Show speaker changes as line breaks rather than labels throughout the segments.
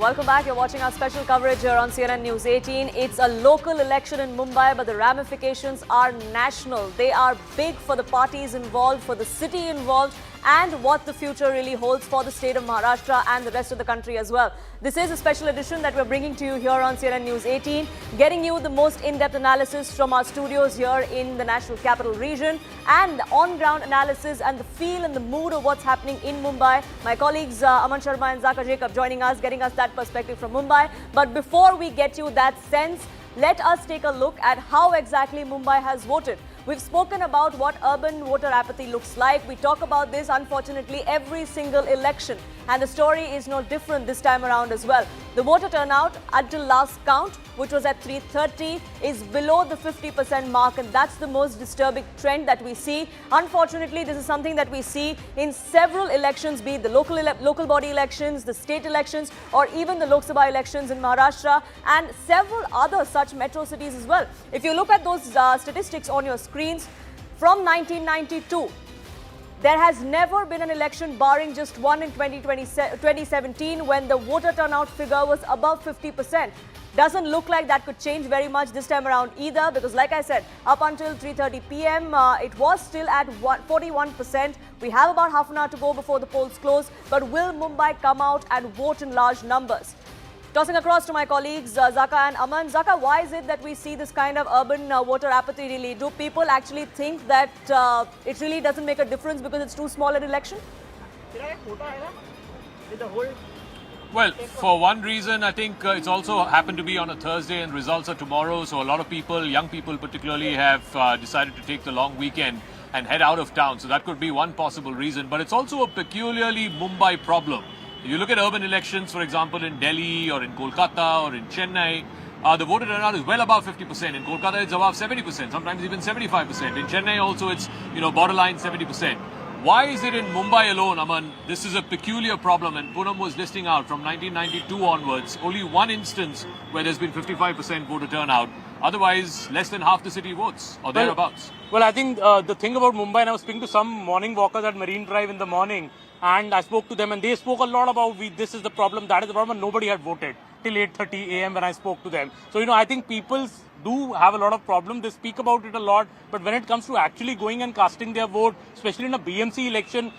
Welcome back. You're watching our special coverage here on CNN News 18. It's a local election in Mumbai, but the ramifications are national. They are big for the parties involved, for the city involved, and what the future really holds for the state of Maharashtra and the rest of the country as well. This is a special edition that we're bringing to you here on CNN News 18, getting you the most in-depth analysis from our studios here in the National Capital Region and on-ground analysis and the feel and the mood of what's happening in Mumbai. My colleagues Aman Sharma and Zaka Jacob joining us, getting us that perspective from Mumbai. But before we get you that sense, let us take a look at how exactly Mumbai has voted. We've spoken about what urban voter apathy looks like. We talk about this, unfortunately, every single election. And the story is no different this time around as well. The voter turnout until last count, which was at 3:30, is below the 50% mark. And that's the most disturbing trend that we see. Unfortunately, this is something that we see in several elections, be it the local body elections, the state elections, or even the Lok Sabha elections in Maharashtra and several other such metro cities as well. If you look at those statistics on your screens, from 1992, there has never been an election barring just one in 2017 when the voter turnout figure was above 50%. Doesn't look like that could change very much this time around either, because like I said, up until 3:30 p.m. It was still at 41%. We have about half an hour to go before the polls close, but will Mumbai come out and vote in large numbers? Tossing across to my colleagues, Zaka and Aman. Zaka, why is it that we see this kind of urban voter apathy really? Do people actually think that it really doesn't make a difference because it's too small an election?
Well, for one reason, I think it's also happened to be on a Thursday and results are tomorrow. So a lot of people, young people particularly, have decided to take the long weekend and head out of town. So that could be one possible reason. But it's also a peculiarly Mumbai problem. If you look at urban elections, for example, in Delhi or in Kolkata or in Chennai, the voter turnout is well above 50%. In Kolkata, it's above 70%, sometimes even 75%. In Chennai also, it's, borderline 70%. Why is it in Mumbai alone, Aman? This is a peculiar problem, and Poonam was listing out from 1992 onwards, only one instance where there's been 55% voter turnout. Otherwise, less than half the city votes, or thereabouts.
Well, I think the thing about Mumbai, and I was speaking to some morning walkers at Marine Drive in the morning, and I spoke to them, and they spoke a lot about this is the problem, that is the problem, and nobody had voted till 8:30 a.m. when I spoke to them. So, I think people do have a lot of problems. They speak about it a lot, but when it comes to actually going and casting their vote, especially in a BMC election,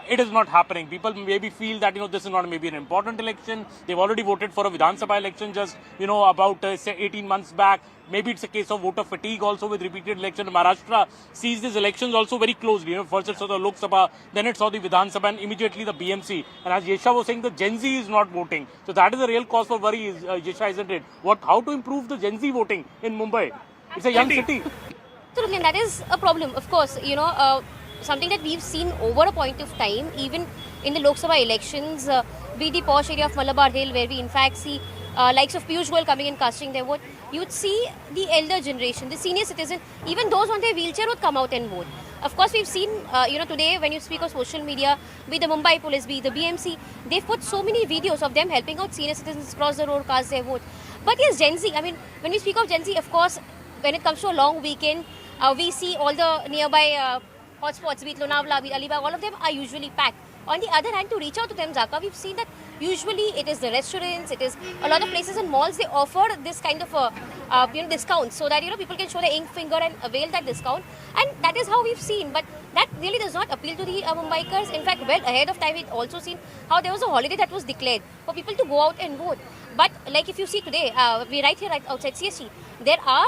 it is not happening. People maybe feel that, this is not maybe an important election. They've already voted for a Vidhan Sabha election just, about say 18 months back. Maybe it's a case of voter fatigue also with repeated election. Maharashtra sees these elections also very closely. First it saw the Lok Sabha, then it saw the Vidhan Sabha, and immediately the BMC. And as Yesha was saying, the Gen Z is not voting. So that is a real cause for worry, Yesha, isn't it? How to improve the Gen Z voting in Mumbai? It's a young city.
Absolutely, and that is a problem. Of course, something that we've seen over a point of time, even in the Lok Sabha elections, be the posh area of Malabar Hill, where we in fact see likes of Piyush Goyal coming and casting their vote. You'd see the elder generation, the senior citizen, even those on their wheelchair would come out and vote. Of course, we've seen, today when you speak of social media, be the Mumbai police, be the BMC, they've put so many videos of them helping out senior citizens cross the road, cast their vote. But yes, Gen Z, when we speak of Gen Z, of course, when it comes to a long weekend, we see all the nearby hotspots, be it Lonavala, be it Alibag, all of them are usually packed. On the other hand, to reach out to them, Zaka, we've seen that usually it is the restaurants, it is a lot of places and malls, they offer this kind of discounts so that people can show their ink finger and avail that discount, and that is how we've seen. But that really does not appeal to the Mumbaikars. In fact, well ahead of time, we've also seen how there was a holiday that was declared for people to go out and vote. But like if you see today, we're right here right outside CST, there are,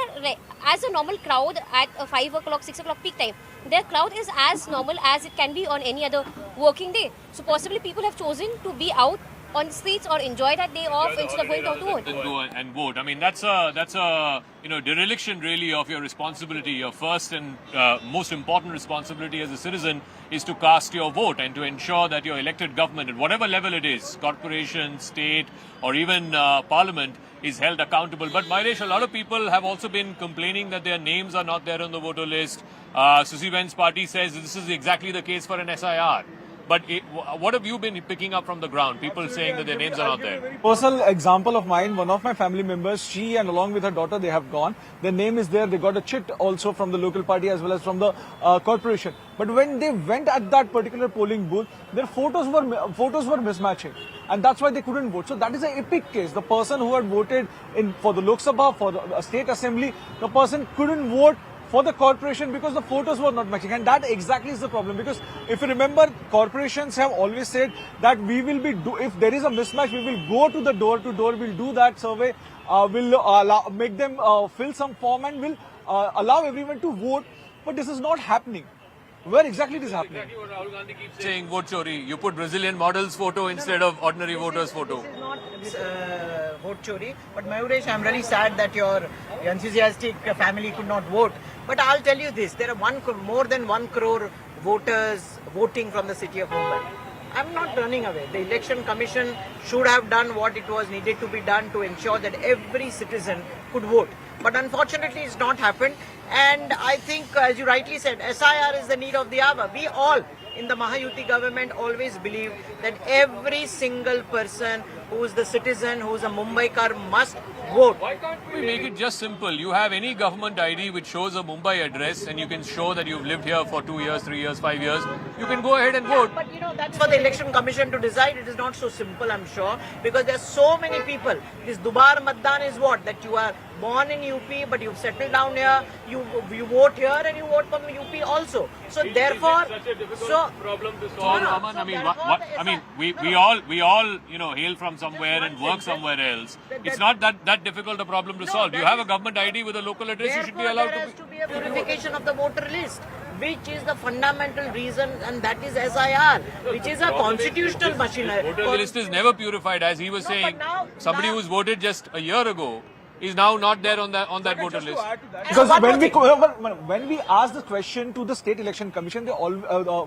as a normal crowd at 5 o'clock, 6 o'clock peak time, their crowd is as normal as it can be on any other working day. So possibly people have chosen to be out on the streets or enjoy that day off instead of going out to vote.
Go and vote. That's a dereliction really of your responsibility. Your first and most important responsibility as a citizen is to cast your vote and to ensure that your elected government, at whatever level it is, corporation, state, or even parliament, is held accountable. But Mayresh, a lot of people have also been complaining that their names are not there on the voter list. Susie Ben's party says this is exactly the case for an SIR. But what have you been picking up from the ground? People saying that their names are not there.
Personal example of mine, one of my family members, she and along with her daughter, they have gone. Their name is there. They got a chit also from the local party as well as from the corporation. But when they went at that particular polling booth, their photos were mismatching, and that's why they couldn't vote. So that is an epic case. The person who had voted for the Lok Sabha, for the state assembly, the person couldn't vote for the corporation because the photos were not matching, and that exactly is the problem. Because if you remember, corporations have always said that we will be if there is a mismatch, we will go to the door to door, we'll do that survey, we'll make them fill some form and will allow everyone to vote. But this is not happening. Where exactly it is happening?
Exactly what Rahul Gandhi keeps saying, vote chori. You put Brazilian models photo instead of ordinary voters photo.
This is not vote chori, but Mayuresh, I'm really sad that your enthusiastic family could not vote. But I'll tell you this, there are more than 1 crore voters voting from the city of Mumbai. I'm not running away. The election commission should have done what it was needed to be done to ensure that every citizen could vote. But unfortunately, it's not happened. And I think, as you rightly said, SIR is the need of the hour. We all in the Mahayuti government always believe that every single person who is the citizen, who is a Mumbaikar must vote.
Why can't we make it just simple? You have any government ID which shows a Mumbai address and you can show that you've lived here for 2 years, 3 years, 5 years. You can go ahead and vote.
But that's for the election commission to decide. It is not so simple, I'm sure, because there are so many people. This Dubar Matdan is what? That you are born in UP, but you've settled down here, you vote here and you vote from UP also. So therefore,
problem to solve, Raman. I mean, we all hail from somewhere and work somewhere else. It's not that difficult a problem to solve. You have a government ID with a local address, you should be allowed
there has to be a purification of the voter list, which is the fundamental reason, and that is SIR, which is a constitutional machinery.
Voter list is never purified, as he was saying. Somebody who's voted just a year ago is now not there on that voter list.
Because when we ask the question to the state election commission, they all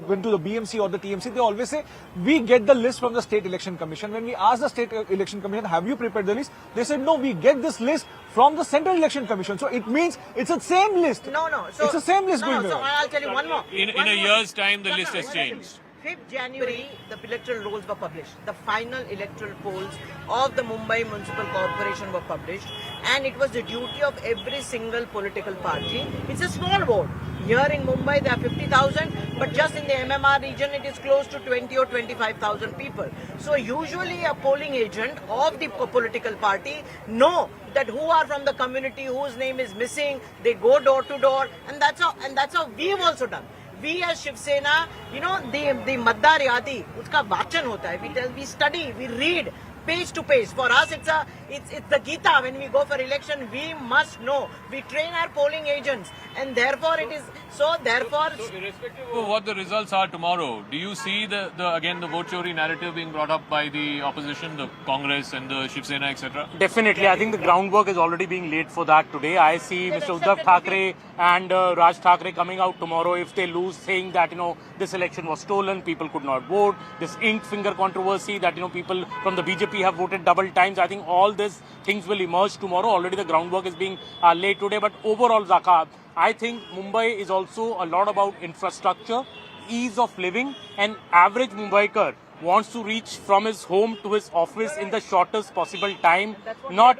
went to the BMC or the TMC, they always say we get the list from the state election commission. When we ask the state election commission, have you prepared the list? They said no, we get this list from the central election commission. So it means it's the same list.
So,
it's the same list going
So I'll tell you one more.
In a year's time, the list has changed.
5th January, the electoral rolls were published. The final electoral polls of the Mumbai Municipal Corporation were published, and it was the duty of every single political party. It's a small vote. Here in Mumbai, there are 50,000, but just in the MMR region, it is close to 20 or 25,000 people. So usually, a polling agent of the political party know that who are from the community, whose name is missing. They go door to door, and that's how we've also done. We as Shiv Sena, the Matdar Yadi, uska vachan hota hai. We study, we read page to page. For us, it's the Gita. When we go for election, we must know. We train our polling agents, and therefore it is so. Therefore,
irrespective of what the results are tomorrow, do you see the vote chori narrative being brought up by the opposition, the Congress and the Shiv Sena, etc.?
Definitely. I think the groundwork is already being laid for that today. I see Mr. Uddhav Thackeray and Raj Thackeray coming out tomorrow if they lose, saying that, this election was stolen, people could not vote. This inked finger controversy that, people from the BJP have voted double times. I think all these things will emerge tomorrow. Already the groundwork is being laid today. But overall, Zaka, I think Mumbai is also a lot about infrastructure, ease of living. An average Mumbaikar wants to reach from his home to his office in the shortest possible time, not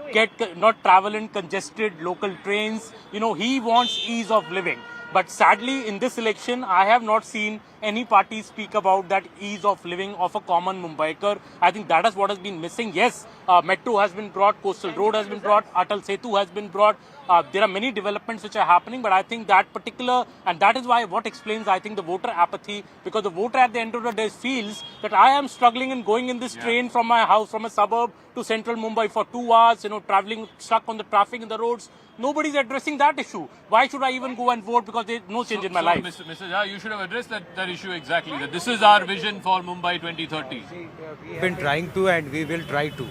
travel in congested local trains. He wants ease of living. But sadly, in this election, I have not seen any party speak about that ease of living of a common Mumbaikar. I think that is what has been missing. Yes, Metro has been brought, Coastal Road has been brought, Atal Setu has been brought. There are many developments which are happening, but I think that particular, and that is why what explains, I think, the voter apathy, because the voter at the end of the day feels that I am struggling in going in this train from my house, from a suburb to central Mumbai for 2 hours, traveling, stuck on the traffic in the roads. Nobody's addressing that issue. Why should I even go and vote because there's no change in my life?
Mr. Jha, you should have addressed that issue exactly. That this is our vision for Mumbai 2030.
We've been trying to, and we will try to.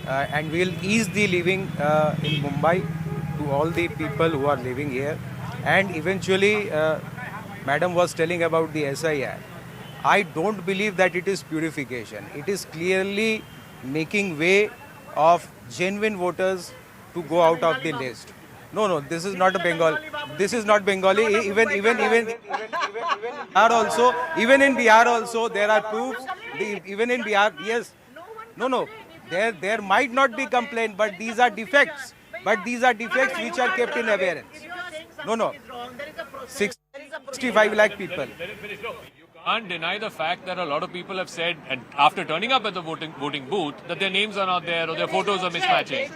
And we'll ease the living in Mumbai to all the people who are living here. And eventually, Madam was telling about the SIR. I don't believe that it is purification. It is clearly making way of genuine voters to go out of the list. No, this is not a Bengali. This is not Bengali. Even Bihar also, even in Bihar also, there are proofs. Even in Bihar, yes. No. There might not be complaint, but these are defects. But these are defects which are kept in abeyance. No. 65 lakh people.
You can't deny the fact that a lot of people have said, and after turning up at the voting booth, that their names are not there or their photos are mismatching.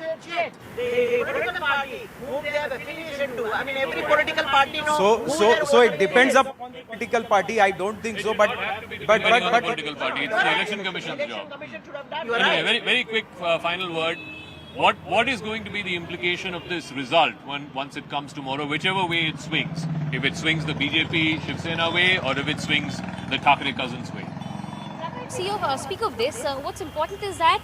The political party whom they have affiliation to. I mean, every political party knows.
So it depends upon the political party. I don't think so, but
Depending on the political party, it's the election commission's job. Anyway, very very quick final word. What is going to be the implication of this result once it comes tomorrow, whichever way it swings? If it swings the BJP Shiv Sena way, or if it swings the Thackeray cousins way?
Speak of this, what's important is that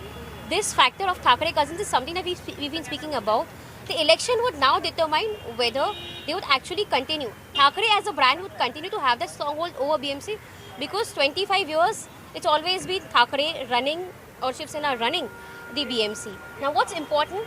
this factor of Thackeray cousins is something that we've been speaking about. The election would now determine whether they would actually continue. Thackeray as a brand would continue to have that stronghold over BMC because 25 years it's always been Thackeray running or Shiv Sena running the BMC. Now what's important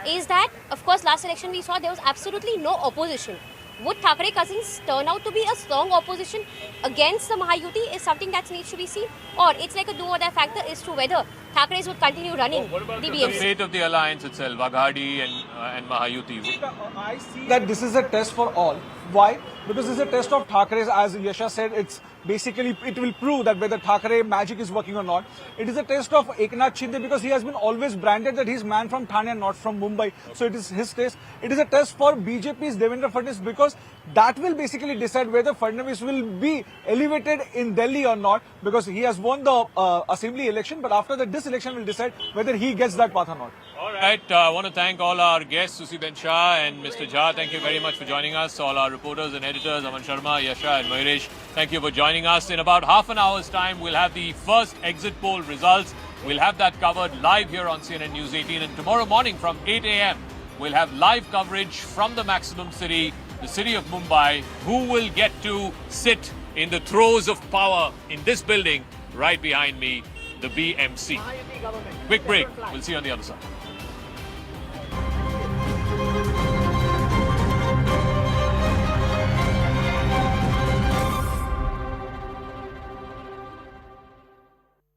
is that, of course, last election we saw there was absolutely no opposition. Would Thackeray cousins turn out to be a strong opposition against the Mahayuti is something that needs to be seen, or it's like a do or die factor as to whether Thackerays would continue running the
The
BMC.
fate of the alliance itself, Aghadi and Mahayuti.
I see that this is a test for all. Why? Because this is a test of Thackeray's. As Yasha said, it's basically, it will prove that whether Thackeray magic is working or not. It is a test of Eknath Shinde because he has been always branded that he's man from Thane and not from Mumbai. So it is his test. It is a test for BJP's Devendra Fadnavis because that will basically decide whether Fadnavis will be elevated in Delhi or not, because he has won the assembly election. But after that, this election will decide whether he gets that path or not.
All right, I want to thank all our guests, Susi Ben Shah and Mr. Jha. Thank you very much for joining us. All our reporters and editors, Aman Sharma, Yasha and Mayuresh, thank you for joining us. In about half an hour's time, we'll have the first exit poll results. We'll have that covered live here on CNN News 18. And tomorrow morning from 8 a.m., we'll have live coverage from the maximum city, the city of Mumbai. Who will get to sit in the throes of power in this building right behind me, the BMC. Quick break. We'll see you on the other side.